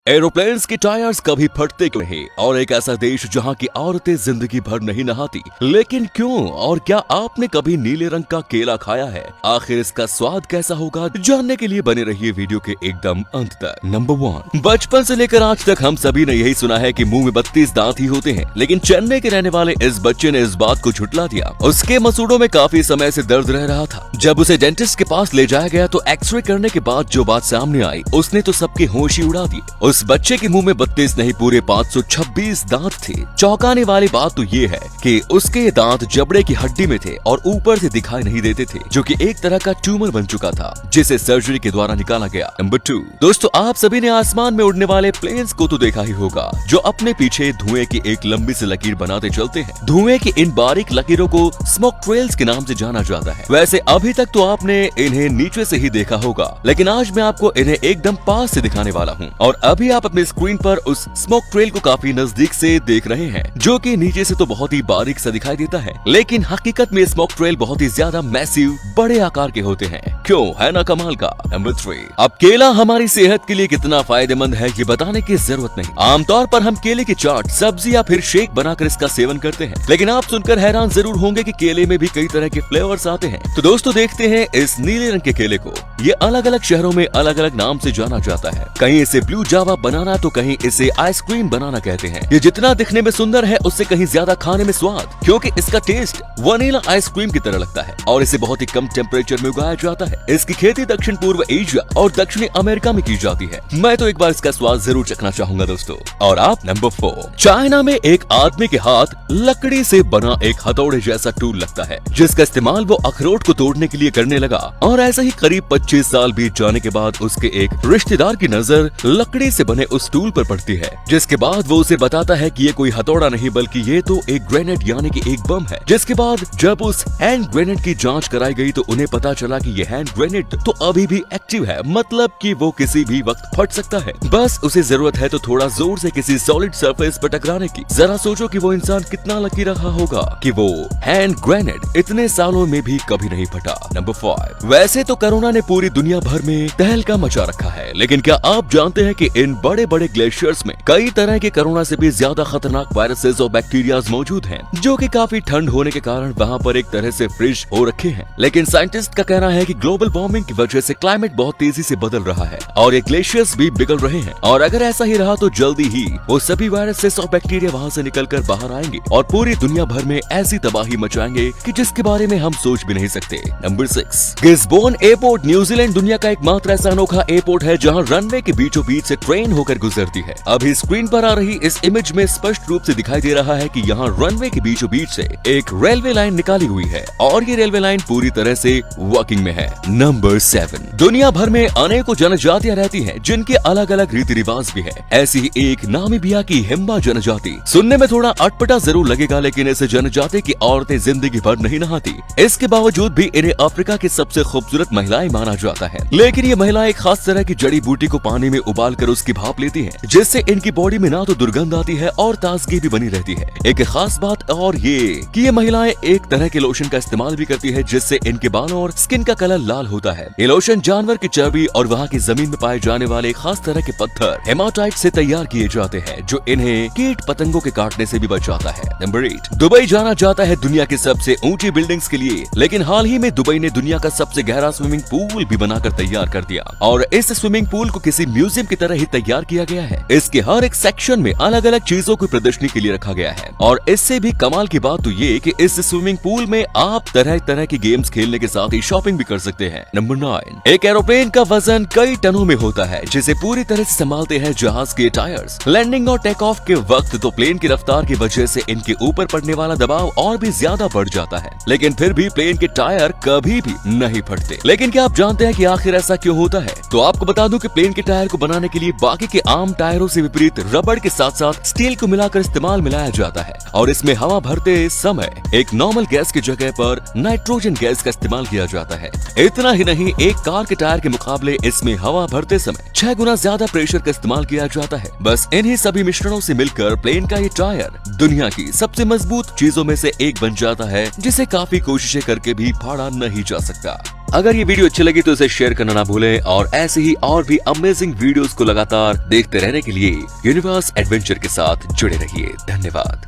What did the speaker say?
Aeroplanes के tyres कभी फटते क्यों नहीं और एक ऐसा देश जहां की औरतें जिंदगी भर नहीं नहाती, लेकिन क्यों और क्या आपने कभी नीले रंग का केला खाया है? आखिर इसका स्वाद कैसा होगा, जानने के लिए बने रहिए वीडियो के एकदम अंत तक। नंबर 1, बचपन से लेकर आज तक हम सभी ने यही सुना है कि मुंह में 32 दांत ही होते हैं, लेकिन चेन्नई के रहने वाले इस बच्चे ने इस बात को झुठला दिया। उसके मसूड़ों में काफी समय से दर्द रह रहा था। जब उसे डेंटिस्ट के पास ले जाया गया तो एक्सरे करने के बाद जो बात सामने आई उसने तो सबके होश ही उड़ा दिए। उस बच्चे के मुंह में 32 नहीं पूरे 526 दांत थे। चौंकाने वाली बात तो ये है कि उसके दांत जबड़े की हड्डी में थे और ऊपर से दिखाई नहीं देते थे, जो कि एक तरह का ट्यूमर बन चुका था, जिसे सर्जरी के द्वारा निकाला गया। नंबर 2, दोस्तों आप सभी ने आसमान में उड़ने वाले प्लेन्स को तो देखा ही होगा, जो अपने पीछे धुएं की एक लंबी सी लकीर बनाते चलते हैं। धुएं की इन बारीक लकीरों को स्मोक ट्रेल्स के नाम से जाना जाता है। वैसे अभी तक तो आपने इन्हें नीचे से ही देखा होगा, लेकिन आज मैं आपको इन्हें एकदम पास से दिखाने वाला हूँ। और अभी आप अपने स्क्रीन पर उस स्मोक ट्रेल को काफी नजदीक से देख रहे हैं, जो कि नीचे से तो बहुत ही बारीक सा दिखाई देता है, लेकिन हकीकत में स्मोक ट्रेल बहुत ही ज्यादा मैसिव बड़े आकार के होते हैं। क्यों, है ना कमाल का। नंबर 3, अब केला हमारी सेहत के लिए कितना फायदेमंद है ये बताने की जरूरत नहीं। आमतौर पर हम केले की चाट, सब्जी या फिर शेक बनाकर इसका सेवन करते हैं, लेकिन आप सुनकर हैरान जरूर होंगे कि केले में भी कई तरह के फ्लेवर्स आते हैं। तो दोस्तों देखते हैं इस नीले रंग के केले को। ये अलग अलग शहरों में अलग अलग नाम से जाना जाता है। कहीं इसे ब्लू जावा बनाना तो कहीं इसे आइसक्रीम बनाना कहते हैं। ये जितना दिखने में सुंदर है उससे कहीं ज्यादा खाने में स्वाद, क्योंकि इसका टेस्ट वनीला आइसक्रीम की तरह लगता है और इसे बहुत ही कम टेम्परेचर में उगाया जाता है। इसकी खेती दक्षिण पूर्व एशिया और दक्षिणी अमेरिका में की जाती है। मैं तो एक बार इसका स्वाद जरूर चखना चाहूंगा दोस्तों। और आप नंबर 4, चाइना में एक आदमी के हाथ लकड़ी से बना एक हथौड़े जैसा टूल लगता है, जिसका इस्तेमाल वो अखरोट को तोड़ने के लिए करने लगा। और ऐसे ही करीब 25 साल बीत जाने के बाद उसके एक रिश्तेदार की नजर लकड़ी से बने उस टूल पर पड़ती है, जिसके बाद वो उसे बताता है कि ये कोई हथौड़ा नहीं बल्कि ये तो एक ग्रेनेड यानी कि एक बम है। जिसके बाद जब उस हैंड ग्रेनेड की जांच कराई गई तो उन्हें पता चला कि ये हैंड ग्रेनेड तो अभी भी एक्टिव है, मतलब कि वो किसी भी वक्त फट सकता है। बस उसे जरूरत है तो थोड़ा जोर से किसी सॉलिड सरफेस पर टकराने की। जरा सोचो कि वो इंसान कितना लकी रहा होगा कि वो हैंड ग्रेनेड इतने सालों में भी कभी नहीं फटा। नंबर 5, वैसे तो कोरोना ने पूरी दुनिया भर में तहलका मचा रखा है, लेकिन क्या आप जानते हैं कि इन बड़े बड़े ग्लेशियर्स में कई तरह के कोरोना से भी ज्यादा खतरनाक वायरसेस और बैक्टीरियाज मौजूद हैं, जो कि काफी ठंड होने के कारण वहाँ पर एक तरह से फ्रिज हो रखे हैं। लेकिन साइंटिस्ट का कहना है कि ग्लोबल वार्मिंग की वजह से क्लाइमेट बहुत तेजी से बदल रहा है और ये ग्लेशियर्स भी पिघल रहे हैं, और अगर ऐसा ही रहा तो जल्दी ही वो सभी वायरसेस और बैक्टीरिया वहाँ से निकलकर बाहर आएंगे और पूरी दुनिया भर में ऐसी तबाही मचाएंगे कि जिसके बारे में हम सोच भी नहीं सकते। नंबर 6, गिस्बोर्न एयरपोर्ट न्यूजीलैंड दुनिया का एकमात्र ऐसा अनोखा एयरपोर्ट है जहाँ रनवे के बीचों बीच से ट्रेन होकर गुजरती है। अभी स्क्रीन पर आ रही इस इमेज में स्पष्ट रूप से दिखाई दे रहा है कि यहाँ रनवे के बीचों बीच से एक रेलवे लाइन निकाली हुई है और ये रेलवे लाइन पूरी तरह से वर्किंग में है। नंबर 7, दुनिया भर में अनेकों जनजातियां रहती हैं, जिनके अलग अलग रीति रिवाज भी है। ऐसी ही एक नामीबिया की हिम्बा जनजाति। सुनने में थोड़ा अटपटा जरूर लगेगा, लेकिन इस जनजाति की औरतें जिंदगी भर नहीं नहाती। इसके बावजूद भी इन्हें अफ्रीका की सबसे खूबसूरत महिलाएं माना जाता है। लेकिन ये महिलाएं एक खास तरह की जड़ी बूटी को पानी में उबाल कर उसकी भाप लेती हैं, जिससे इनकी बॉडी में ना तो दुर्गंध आती है और ताजगी भी बनी रहती है। एक खास बात और ये कि ये महिलाएं एक तरह के लोशन का इस्तेमाल भी करती है, जिससे इनके बालों और स्किन का कलर लाल होता है। ये लोशन जानवर की चर्बी और वहाँ की जमीन में पाए जाने वाले खास तरह के पत्थर हेमाटाइट से तैयार किए जाते हैं, जो इन्हें कीट पतंगों के काटने से भी बचाता है। नंबर 8, दुबई जाना जाता है दुनिया की सबसे ऊंची बिल्डिंग्स के लिए, लेकिन हाल ही में दुबई ने दुनिया का सबसे गहरा स्विमिंग पूल भी बनाकर तैयार कर दिया और इस स्विमिंग पूल को किसी म्यूजियम की तरह ही तैयार किया गया है। इसके हर एक सेक्शन में अलग अलग चीजों की प्रदर्शनी के लिए रखा गया है, और इससे भी कमाल की बात तो ये कि इस स्विमिंग पूल में आप तरह तरह के गेम्स खेलने के साथ ही शॉपिंग भी कर सकते हैं। नंबर 9, एक एरोप्लेन का वजन कई टनों में होता है, जिसे पूरी तरह से संभालते हैं जहाज के टायर्स। लैंडिंग और टेक ऑफ के वक्त तो प्लेन की रफ्तार की वजह से इनके ऊपर पड़ने वाला दबाव और भी ज्यादा बढ़ जाता है, लेकिन फिर भी प्लेन के टायर कभी भी नहीं फटते। लेकिन क्या आप जानते हैं कि आखिर ऐसा क्यों होता है? तो आपको बता दूं कि प्लेन के टायर को बनाने के लिए बाकी के आम टायरों से विपरीत रबड़ के साथ साथ स्टील को मिलाकर इस्तेमाल मिलाया जाता है, और इसमें हवा भरते समय एक नॉर्मल गैस की जगह पर नाइट्रोजन गैस का इस्तेमाल किया जाता है। इतना ही नहीं, एक कार के टायर के मुकाबले इसमें हवा भरते समय 6 गुना ज्यादा प्रेशर का इस्तेमाल किया जाता है। बस इन्हीं सभी मिश्रणों से मिलकर प्लेन का ये टायर दुनिया की सबसे मजबूत चीजों में से एक बन जाता है, जिसे काफी कोशिशें करके भी फाड़ा नहीं जा सकता। अगर ये वीडियो अच्छी लगी तो इसे शेयर करना ना भूलें और ऐसे ही और भी अमेजिंग वीडियोस को लगातार देखते रहने के लिए यूनिवर्स एडवेंचर के साथ जुड़े रहिए। धन्यवाद।